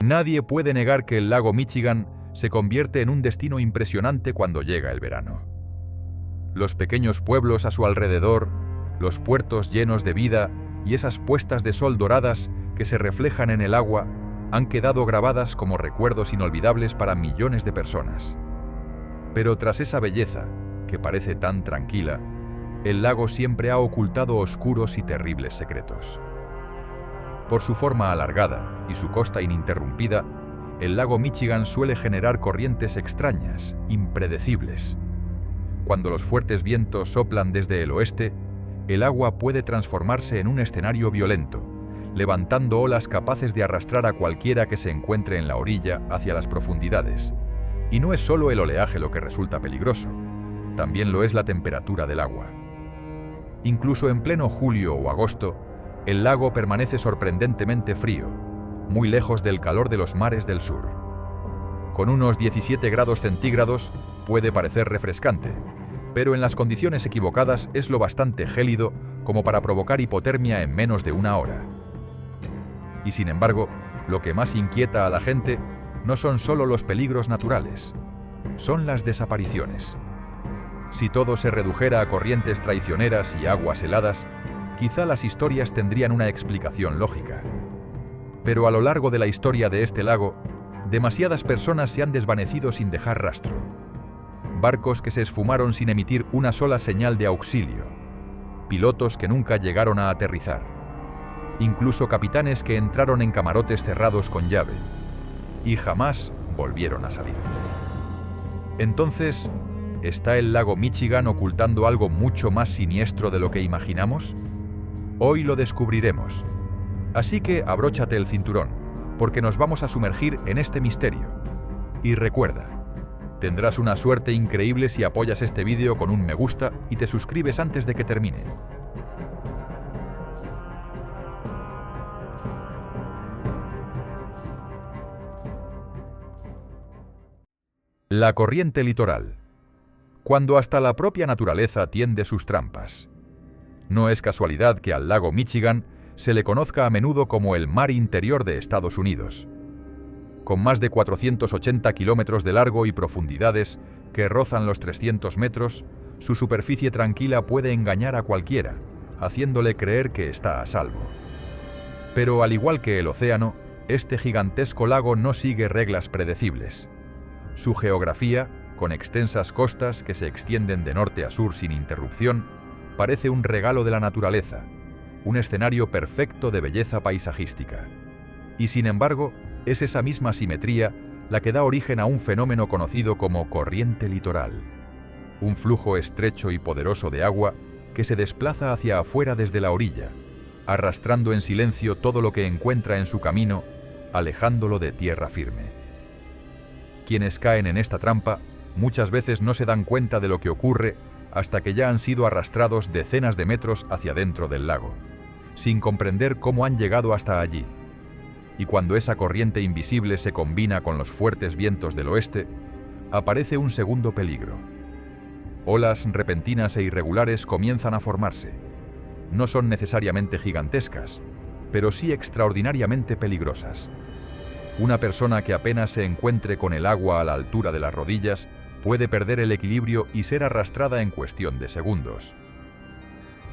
Nadie puede negar que el lago Michigan se convierte en un destino impresionante cuando llega el verano. Los pequeños pueblos a su alrededor, los puertos llenos de vida y esas puestas de sol doradas que se reflejan en el agua han quedado grabadas como recuerdos inolvidables para millones de personas. Pero tras esa belleza, que parece tan tranquila, el lago siempre ha ocultado oscuros y terribles secretos. Por su forma alargada y su costa ininterrumpida, el lago Michigan suele generar corrientes extrañas, impredecibles. Cuando los fuertes vientos soplan desde el oeste, el agua puede transformarse en un escenario violento, levantando olas capaces de arrastrar a cualquiera que se encuentre en la orilla hacia las profundidades. Y no es solo el oleaje lo que resulta peligroso, también lo es la temperatura del agua. Incluso en pleno julio o agosto, el lago permanece sorprendentemente frío, muy lejos del calor de los mares del sur. Con unos 17 grados centígrados puede parecer refrescante, pero en las condiciones equivocadas es lo bastante gélido como para provocar hipotermia en menos de una hora. Y sin embargo, lo que más inquieta a la gente no son solo los peligros naturales, son las desapariciones. Si todo se redujera a corrientes traicioneras y aguas heladas, quizá las historias tendrían una explicación lógica. Pero a lo largo de la historia de este lago, demasiadas personas se han desvanecido sin dejar rastro. Barcos que se esfumaron sin emitir una sola señal de auxilio. Pilotos que nunca llegaron a aterrizar. Incluso capitanes que entraron en camarotes cerrados con llave y jamás volvieron a salir. Entonces, ¿está el lago Michigan ocultando algo mucho más siniestro de lo que imaginamos? Hoy lo descubriremos. Así que abróchate el cinturón, porque nos vamos a sumergir en este misterio. Y recuerda, tendrás una suerte increíble si apoyas este vídeo con un me gusta y te suscribes antes de que termine. La corriente litoral. Cuando hasta la propia naturaleza tiende sus trampas. No es casualidad que al lago Michigan se le conozca a menudo como el mar interior de Estados Unidos. Con más de 480 kilómetros de largo y profundidades que rozan los 300 metros, su superficie tranquila puede engañar a cualquiera, haciéndole creer que está a salvo. Pero al igual que el océano, este gigantesco lago no sigue reglas predecibles. Su geografía, con extensas costas que se extienden de norte a sur sin interrupción, parece un regalo de la naturaleza, un escenario perfecto de belleza paisajística. Y sin embargo, es esa misma simetría la que da origen a un fenómeno conocido como corriente litoral, un flujo estrecho y poderoso de agua que se desplaza hacia afuera desde la orilla, arrastrando en silencio todo lo que encuentra en su camino, alejándolo de tierra firme. Quienes caen en esta trampa muchas veces no se dan cuenta de lo que ocurre hasta que ya han sido arrastrados decenas de metros hacia dentro del lago, sin comprender cómo han llegado hasta allí. Y cuando esa corriente invisible se combina con los fuertes vientos del oeste, aparece un segundo peligro. Olas repentinas e irregulares comienzan a formarse. No son necesariamente gigantescas, pero sí extraordinariamente peligrosas. Una persona que apenas se encuentre con el agua a la altura de las rodillas puede perder el equilibrio y ser arrastrada en cuestión de segundos.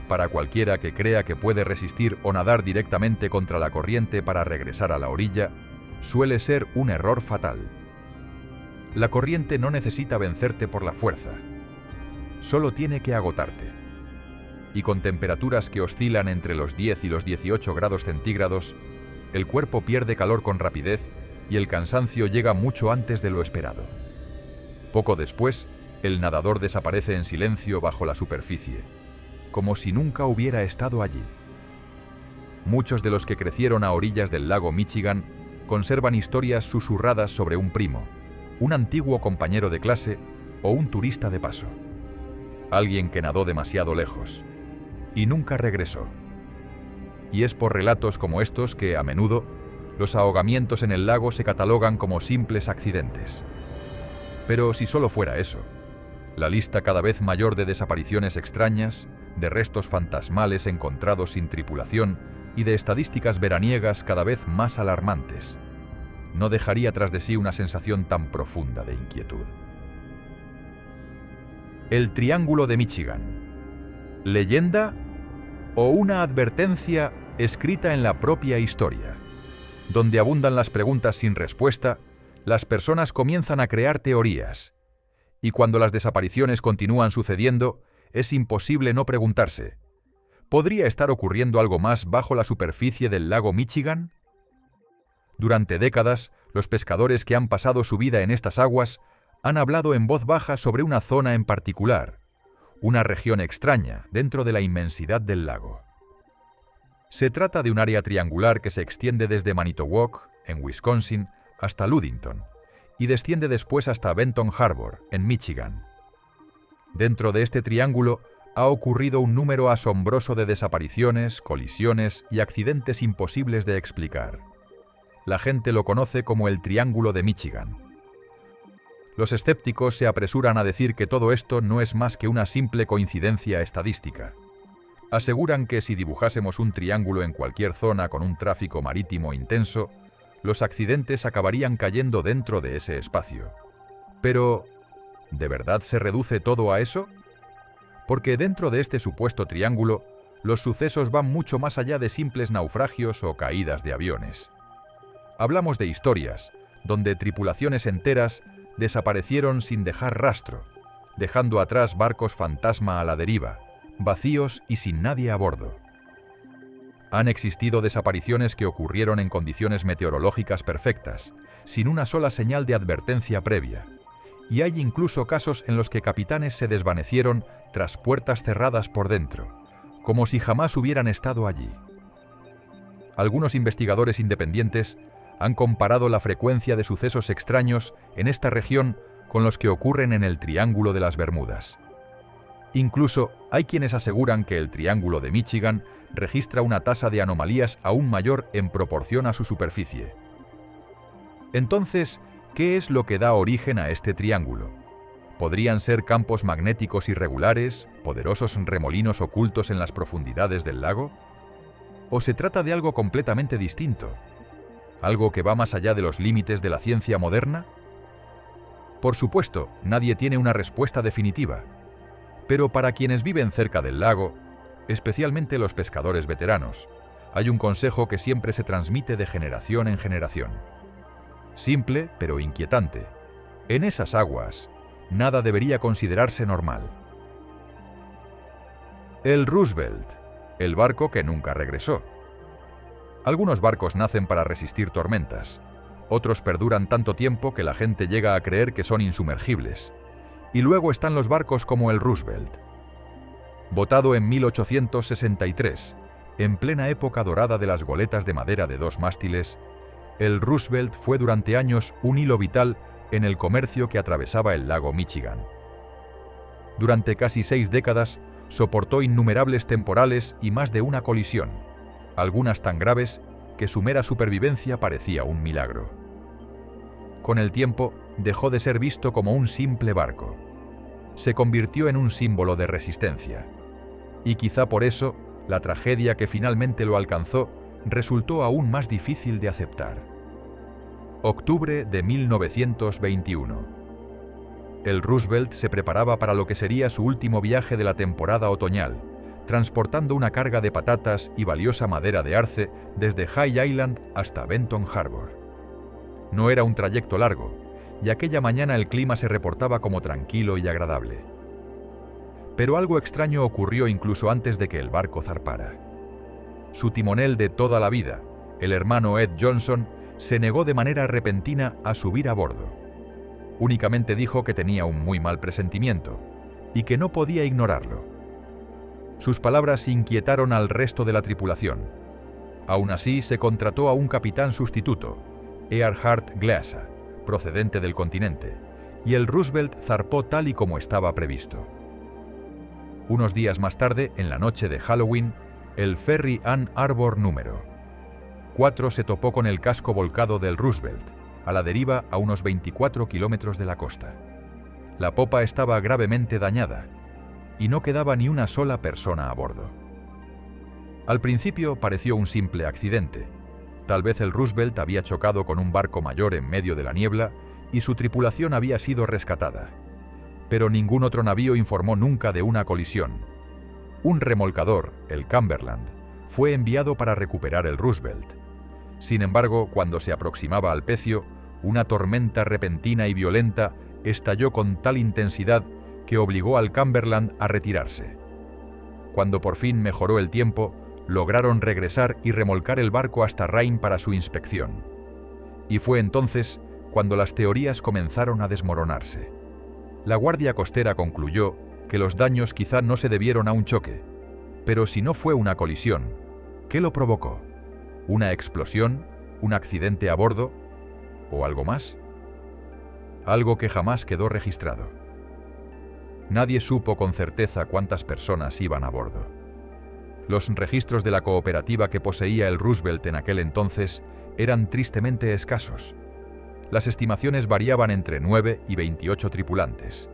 Para cualquiera que crea que puede resistir o nadar directamente contra la corriente para regresar a la orilla, suele ser un error fatal. La corriente no necesita vencerte por la fuerza, solo tiene que agotarte. Y con temperaturas que oscilan entre los 10 y los 18 grados centígrados, el cuerpo pierde calor con rapidez y el cansancio llega mucho antes de lo esperado. Poco después, el nadador desaparece en silencio bajo la superficie, como si nunca hubiera estado allí. Muchos de los que crecieron a orillas del lago Michigan conservan historias susurradas sobre un primo, un antiguo compañero de clase o un turista de paso. Alguien que nadó demasiado lejos y nunca regresó. Y es por relatos como estos que, a menudo, los ahogamientos en el lago se catalogan como simples accidentes. Pero si solo fuera eso, la lista cada vez mayor de desapariciones extrañas, de restos fantasmales encontrados sin tripulación y de estadísticas veraniegas cada vez más alarmantes. no dejaría tras de sí una sensación tan profunda de inquietud. El Triángulo de Michigan. ¿Leyenda o una advertencia escrita en la propia historia? Donde abundan las preguntas sin respuesta, las personas comienzan a crear teorías. Y cuando las desapariciones continúan sucediendo, es imposible no preguntarse: ¿podría estar ocurriendo algo más bajo la superficie del lago Michigan? Durante décadas, los pescadores que han pasado su vida en estas aguas han hablado en voz baja sobre una zona en particular, una región extraña dentro de la inmensidad del lago. Se trata de un área triangular que se extiende desde Manitowoc, en Wisconsin, hasta Ludington, y desciende después hasta Benton Harbor, en Michigan. Dentro de este triángulo ha ocurrido un número asombroso de desapariciones, colisiones y accidentes imposibles de explicar. La gente lo conoce como el Triángulo de Michigan. Los escépticos se apresuran a decir que todo esto no es más que una simple coincidencia estadística. Aseguran que si dibujásemos un triángulo en cualquier zona con un tráfico marítimo intenso, los accidentes acabarían cayendo dentro de ese espacio. Pero, ¿de verdad se reduce todo a eso? Porque dentro de este supuesto triángulo, los sucesos van mucho más allá de simples naufragios o caídas de aviones. Hablamos de historias, donde tripulaciones enteras desaparecieron sin dejar rastro, dejando atrás barcos fantasma a la deriva, vacíos y sin nadie a bordo. Han existido desapariciones que ocurrieron en condiciones meteorológicas perfectas, sin una sola señal de advertencia previa, y hay incluso casos en los que capitanes se desvanecieron tras puertas cerradas por dentro, como si jamás hubieran estado allí. Algunos investigadores independientes han comparado la frecuencia de sucesos extraños en esta región con los que ocurren en el Triángulo de las Bermudas. Incluso hay quienes aseguran que el Triángulo de Michigan registra una tasa de anomalías aún mayor en proporción a su superficie. Entonces, ¿qué es lo que da origen a este triángulo? ¿Podrían ser campos magnéticos irregulares, poderosos remolinos ocultos en las profundidades del lago? ¿O se trata de algo completamente distinto? ¿Algo que va más allá de los límites de la ciencia moderna? Por supuesto, nadie tiene una respuesta definitiva. Pero para quienes viven cerca del lago, especialmente los pescadores veteranos, hay un consejo que siempre se transmite de generación en generación. Simple, pero inquietante. En esas aguas, nada debería considerarse normal. El Roosevelt, el barco que nunca regresó. Algunos barcos nacen para resistir tormentas, otros perduran tanto tiempo que la gente llega a creer que son insumergibles. Y luego están los barcos como el Roosevelt. Botado en 1863, en plena época dorada de las goletas de madera de 2 mástiles, el Roosevelt fue durante años un hilo vital en el comercio que atravesaba el lago Michigan. Durante casi 6 décadas, soportó innumerables temporales y más de una colisión, algunas tan graves que su mera supervivencia parecía un milagro. Con el tiempo, dejó de ser visto como un simple barco. Se convirtió en un símbolo de resistencia. Y quizá por eso, la tragedia que finalmente lo alcanzó resultó aún más difícil de aceptar. Octubre de 1921. El Roosevelt se preparaba para lo que sería su último viaje de la temporada otoñal, transportando una carga de patatas y valiosa madera de arce desde High Island hasta Benton Harbor. No era un trayecto largo, y aquella mañana el clima se reportaba como tranquilo y agradable. Pero algo extraño ocurrió incluso antes de que el barco zarpara. Su timonel de toda la vida, el hermano Ed Johnson, se negó de manera repentina a subir a bordo. Únicamente dijo que tenía un muy mal presentimiento y que no podía ignorarlo. Sus palabras inquietaron al resto de la tripulación. Aún así, se contrató a un capitán sustituto, Earhart Glaasa, procedente del continente, y el Roosevelt zarpó tal y como estaba previsto. Unos días más tarde, en la noche de Halloween, el ferry Ann Arbor número 4 se topó con el casco volcado del Roosevelt, a la deriva a unos 24 kilómetros de la costa. La popa estaba gravemente dañada, y no quedaba ni una sola persona a bordo. Al principio pareció un simple accidente, Tal vez el Roosevelt había chocado con un barco mayor en medio de la niebla y su tripulación había sido rescatada. Pero ningún otro navío informó nunca de una colisión. Un remolcador, el Cumberland, fue enviado para recuperar el Roosevelt. Sin embargo, cuando se aproximaba al pecio, una tormenta repentina y violenta estalló con tal intensidad que obligó al Cumberland a retirarse. Cuando por fin mejoró el tiempo, lograron regresar y remolcar el barco hasta Rhein para su inspección. Y fue entonces cuando las teorías comenzaron a desmoronarse. La Guardia Costera concluyó que los daños quizá no se debieron a un choque, pero si no fue una colisión, ¿qué lo provocó? ¿Una explosión? ¿Un accidente a bordo? ¿O algo más? Algo que jamás quedó registrado. Nadie supo con certeza cuántas personas iban a bordo. Los registros de la cooperativa que poseía el Roosevelt en aquel entonces eran tristemente escasos. Las estimaciones variaban entre 9 y 28 tripulantes.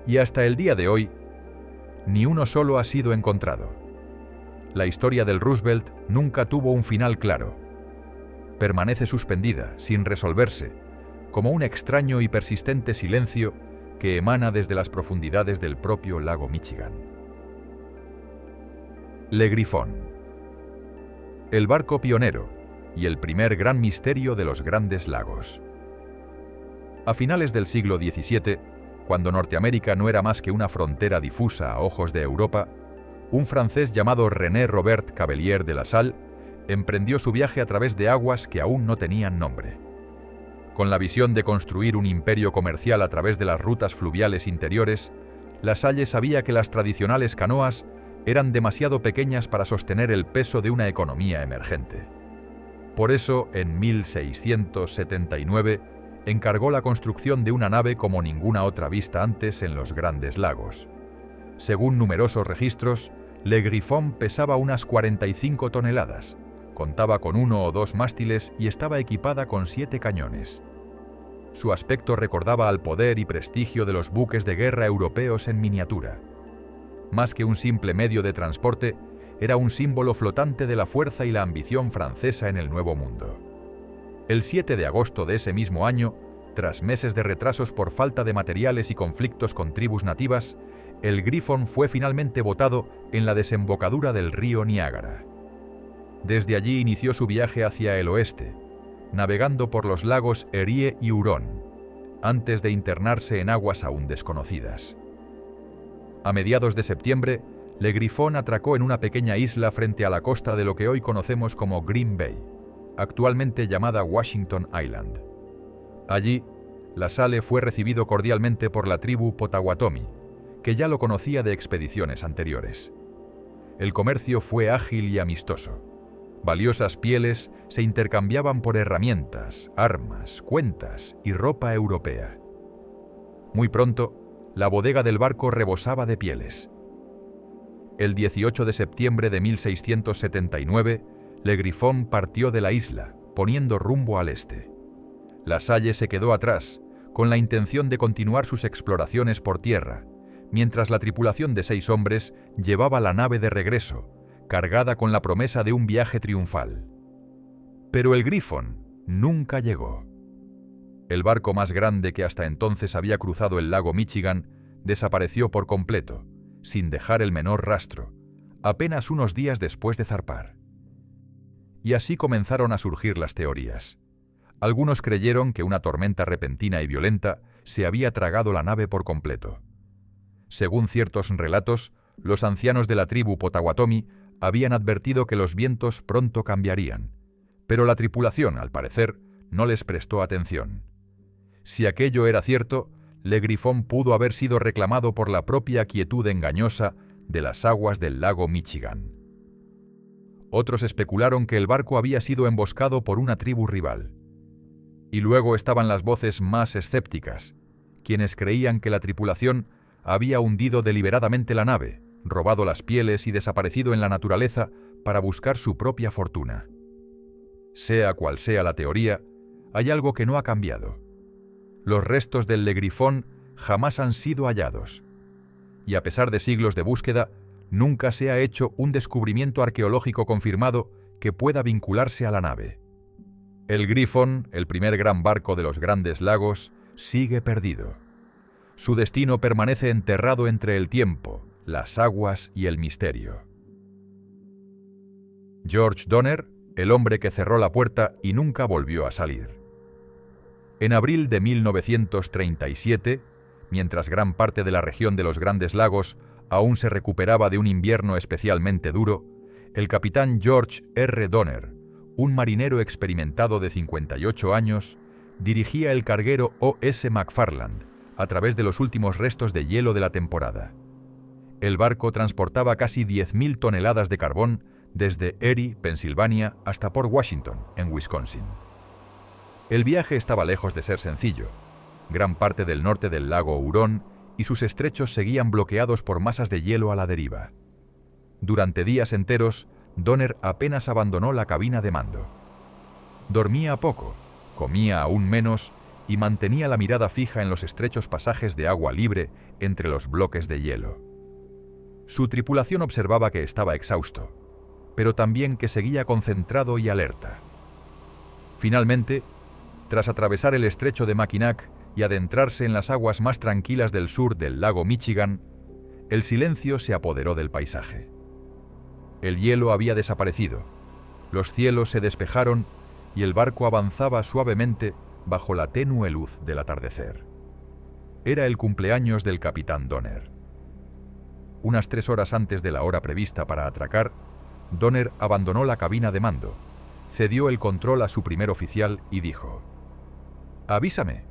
Y hasta el día de hoy, ni uno solo ha sido encontrado. La historia del Roosevelt nunca tuvo un final claro. Permanece suspendida, sin resolverse, como un extraño y persistente silencio que emana desde las profundidades del propio lago Michigan. Le Griffon. El barco pionero y el primer gran misterio de los grandes lagos. A finales del siglo XVII, cuando Norteamérica no era más que una frontera difusa a ojos de Europa, un francés llamado René Robert Cavelier de La Salle emprendió su viaje a través de aguas que aún no tenían nombre. Con la visión de construir un imperio comercial a través de las rutas fluviales interiores, La Salle sabía que las tradicionales canoas eran demasiado pequeñas para sostener el peso de una economía emergente. Por eso, en 1679, encargó la construcción de una nave como ninguna otra vista antes en los Grandes Lagos. Según numerosos registros, Le Griffon pesaba unas 45 toneladas, contaba con 1 o 2 mástiles y estaba equipada con 7 cañones. Su aspecto recordaba al poder y prestigio de los buques de guerra europeos en miniatura. Más que un simple medio de transporte, era un símbolo flotante de la fuerza y la ambición francesa en el Nuevo Mundo. El 7 de agosto de ese mismo año, tras meses de retrasos por falta de materiales y conflictos con tribus nativas, el Griffon fue finalmente botado en la desembocadura del río Niágara. Desde allí inició su viaje hacia el oeste, navegando por los lagos Erie y Huron, antes de internarse en aguas aún desconocidas. A mediados de septiembre, Le Griffon atracó en una pequeña isla frente a la costa de lo que hoy conocemos como Green Bay, actualmente llamada Washington Island. Allí, La Salle fue recibido cordialmente por la tribu Potawatomi, que ya lo conocía de expediciones anteriores. El comercio fue ágil y amistoso. Valiosas pieles se intercambiaban por herramientas, armas, cuentas y ropa europea. Muy pronto, la bodega del barco rebosaba de pieles. El 18 de septiembre de 1679, Le Griffon partió de la isla, poniendo rumbo al este. La Salle se quedó atrás, con la intención de continuar sus exploraciones por tierra, mientras la tripulación de 6 hombres llevaba la nave de regreso, cargada con la promesa de un viaje triunfal. Pero el Griffon nunca llegó. El barco más grande que hasta entonces había cruzado el lago Michigan desapareció por completo, sin dejar el menor rastro, apenas unos días después de zarpar. Y así comenzaron a surgir las teorías. Algunos creyeron que una tormenta repentina y violenta se había tragado la nave por completo. Según ciertos relatos, los ancianos de la tribu Potawatomi habían advertido que los vientos pronto cambiarían, pero la tripulación, al parecer, no les prestó atención. Si aquello era cierto, Le Griffon pudo haber sido reclamado por la propia quietud engañosa de las aguas del lago Michigan. Otros especularon que el barco había sido emboscado por una tribu rival. Y luego estaban las voces más escépticas, quienes creían que la tripulación había hundido deliberadamente la nave, robado las pieles y desaparecido en la naturaleza para buscar su propia fortuna. Sea cual sea la teoría, hay algo que no ha cambiado. Los restos del Le Griffon jamás han sido hallados. Y a pesar de siglos de búsqueda, nunca se ha hecho un descubrimiento arqueológico confirmado que pueda vincularse a la nave. El Griffon, el primer gran barco de los Grandes Lagos, sigue perdido. Su destino permanece enterrado entre el tiempo, las aguas y el misterio. George Donner, el hombre que cerró la puerta y nunca volvió a salir. En abril de 1937, mientras gran parte de la región de los Grandes Lagos aún se recuperaba de un invierno especialmente duro, el capitán George R. Donner, un marinero experimentado de 58 años, dirigía el carguero O.S. McFarland a través de los últimos restos de hielo de la temporada. El barco transportaba casi 10.000 toneladas de carbón desde Erie, Pensilvania, hasta Port Washington, en Wisconsin. El viaje estaba lejos de ser sencillo. Gran parte del norte del lago Hurón y sus estrechos seguían bloqueados por masas de hielo a la deriva. Durante días enteros, Donner apenas abandonó la cabina de mando. Dormía poco, comía aún menos y mantenía la mirada fija en los estrechos pasajes de agua libre entre los bloques de hielo. Su tripulación observaba que estaba exhausto, pero también que seguía concentrado y alerta. Finalmente, tras atravesar el estrecho de Mackinac y adentrarse en las aguas más tranquilas del sur del lago Michigan, el silencio se apoderó del paisaje. El hielo había desaparecido, los cielos se despejaron y el barco avanzaba suavemente bajo la tenue luz del atardecer. Era el cumpleaños del capitán Donner. Unas 3 horas antes de la hora prevista para atracar, Donner abandonó la cabina de mando, cedió el control a su primer oficial y dijo: «Avísame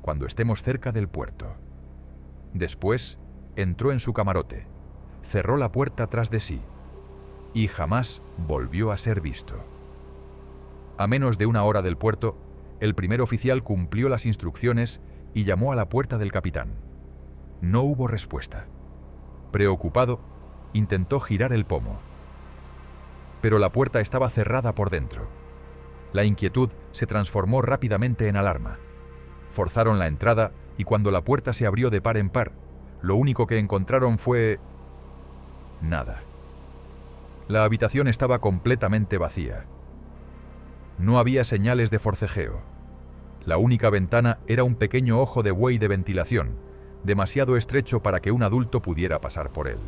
cuando estemos cerca del puerto». Después entró en su camarote, cerró la puerta tras de sí y jamás volvió a ser visto. A menos de 1 hora del puerto, el primer oficial cumplió las instrucciones y llamó a la puerta del capitán. No hubo respuesta. Preocupado, intentó girar el pomo. Pero la puerta estaba cerrada por dentro. La inquietud se transformó rápidamente en alarma. Forzaron la entrada y cuando la puerta se abrió de par en par, lo único que encontraron fue nada. La habitación estaba completamente vacía. No había señales de forcejeo. La única ventana era un pequeño ojo de buey de ventilación, demasiado estrecho para que un adulto pudiera pasar por él.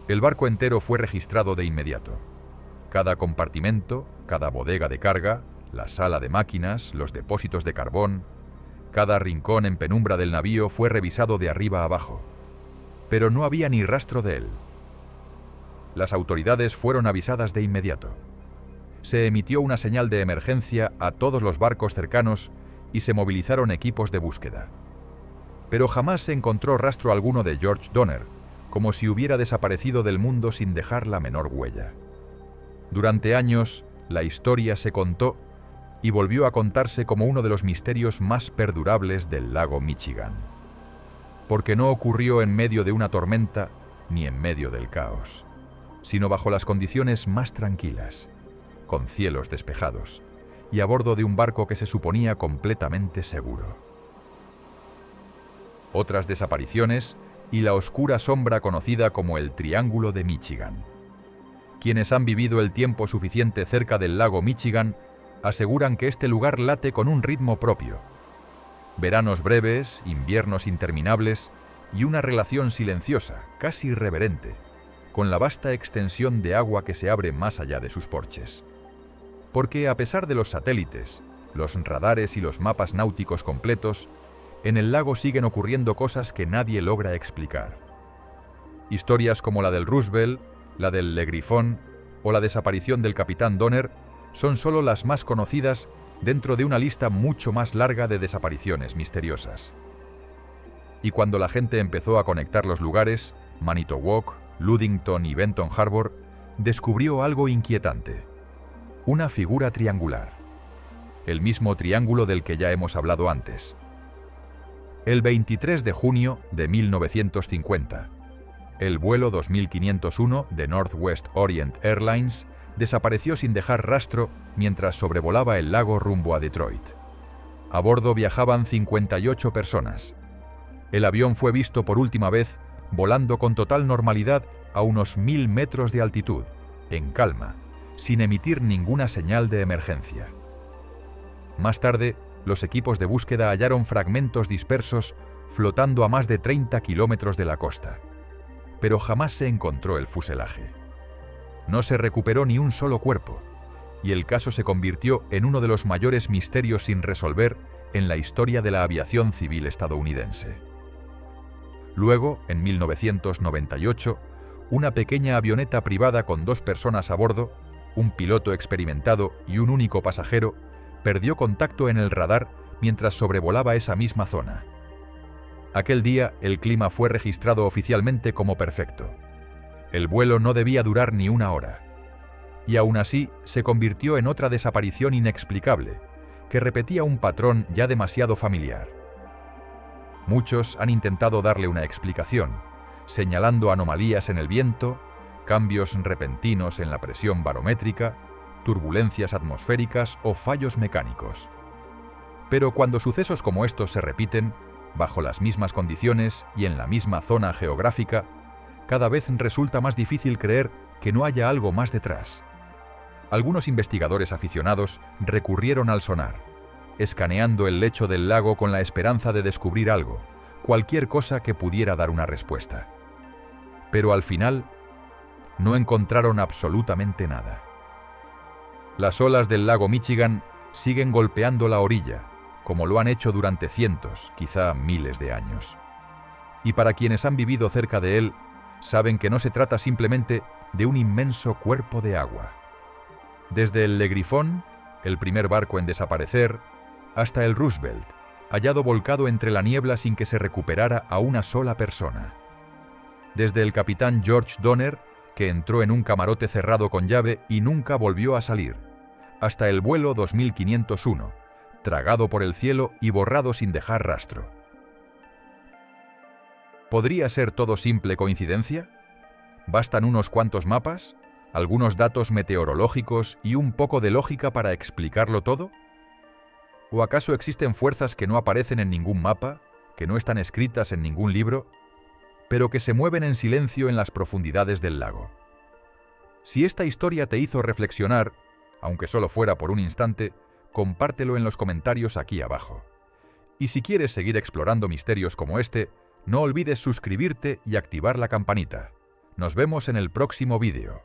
El barco entero fue registrado de inmediato. Cada compartimento, cada bodega de carga, la sala de máquinas, los depósitos de carbón, cada rincón en penumbra del navío fue revisado de arriba a abajo. Pero no había ni rastro de él. Las autoridades fueron avisadas de inmediato. Se emitió una señal de emergencia a todos los barcos cercanos y se movilizaron equipos de búsqueda. Pero jamás se encontró rastro alguno de George Donner, como si hubiera desaparecido del mundo sin dejar la menor huella. Durante años, la historia se contó y volvió a contarse como uno de los misterios más perdurables del lago Michigan. Porque no ocurrió en medio de una tormenta ni en medio del caos, sino bajo las condiciones más tranquilas, con cielos despejados y a bordo de un barco que se suponía completamente seguro. Otras desapariciones y la oscura sombra conocida como el Triángulo de Michigan. Quienes han vivido el tiempo suficiente cerca del lago Michigan aseguran que este lugar late con un ritmo propio. Veranos breves, inviernos interminables y una relación silenciosa, casi irreverente, con la vasta extensión de agua que se abre más allá de sus porches. Porque a pesar de los satélites, los radares y los mapas náuticos completos, en el lago siguen ocurriendo cosas que nadie logra explicar. Historias como la del Roosevelt, la del Le Griffon o la desaparición del capitán Donner son solo las más conocidas dentro de una lista mucho más larga de desapariciones misteriosas. Y cuando la gente empezó a conectar los lugares, Manitowoc, Ludington y Benton Harbor, descubrió algo inquietante. Una figura triangular. El mismo triángulo del que ya hemos hablado antes. El 23 de junio de 1950, el vuelo 2501 de Northwest Orient Airlines desapareció sin dejar rastro mientras sobrevolaba el lago rumbo a Detroit. A bordo viajaban 58 personas. El avión fue visto por última vez volando con total normalidad a unos 1000 metros de altitud, en calma, sin emitir ninguna señal de emergencia. Más tarde, los equipos de búsqueda hallaron fragmentos dispersos flotando a más de 30 kilómetros de la costa. Pero jamás se encontró el fuselaje. No se recuperó ni un solo cuerpo, y el caso se convirtió en uno de los mayores misterios sin resolver en la historia de la aviación civil estadounidense. Luego, en 1998, una pequeña avioneta privada con 2 personas a bordo, un piloto experimentado y un único pasajero, perdió contacto en el radar mientras sobrevolaba esa misma zona. Aquel día, el clima fue registrado oficialmente como perfecto. El vuelo no debía durar ni una hora. Y aún así, se convirtió en otra desaparición inexplicable, que repetía un patrón ya demasiado familiar. Muchos han intentado darle una explicación, señalando anomalías en el viento, cambios repentinos en la presión barométrica, turbulencias atmosféricas o fallos mecánicos. Pero cuando sucesos como estos se repiten, bajo las mismas condiciones y en la misma zona geográfica, cada vez resulta más difícil creer que no haya algo más detrás. Algunos investigadores aficionados recurrieron al sonar, escaneando el lecho del lago con la esperanza de descubrir algo, cualquier cosa que pudiera dar una respuesta. Pero al final, no encontraron absolutamente nada. Las olas del lago Michigan siguen golpeando la orilla, como lo han hecho durante cientos, quizá miles de años. Y para quienes han vivido cerca de él, saben que no se trata simplemente de un inmenso cuerpo de agua. Desde el Le Griffon, el primer barco en desaparecer, hasta el Roosevelt, hallado volcado entre la niebla sin que se recuperara a una sola persona. Desde el capitán George Donner, que entró en un camarote cerrado con llave y nunca volvió a salir, hasta el vuelo 2501, tragado por el cielo y borrado sin dejar rastro. ¿Podría ser todo simple coincidencia? ¿Bastan unos cuantos mapas, algunos datos meteorológicos y un poco de lógica para explicarlo todo? ¿O acaso existen fuerzas que no aparecen en ningún mapa, que no están escritas en ningún libro, pero que se mueven en silencio en las profundidades del lago? Si esta historia te hizo reflexionar, aunque solo fuera por un instante, compártelo en los comentarios aquí abajo. Y si quieres seguir explorando misterios como este, no olvides suscribirte y activar la campanita. Nos vemos en el próximo vídeo.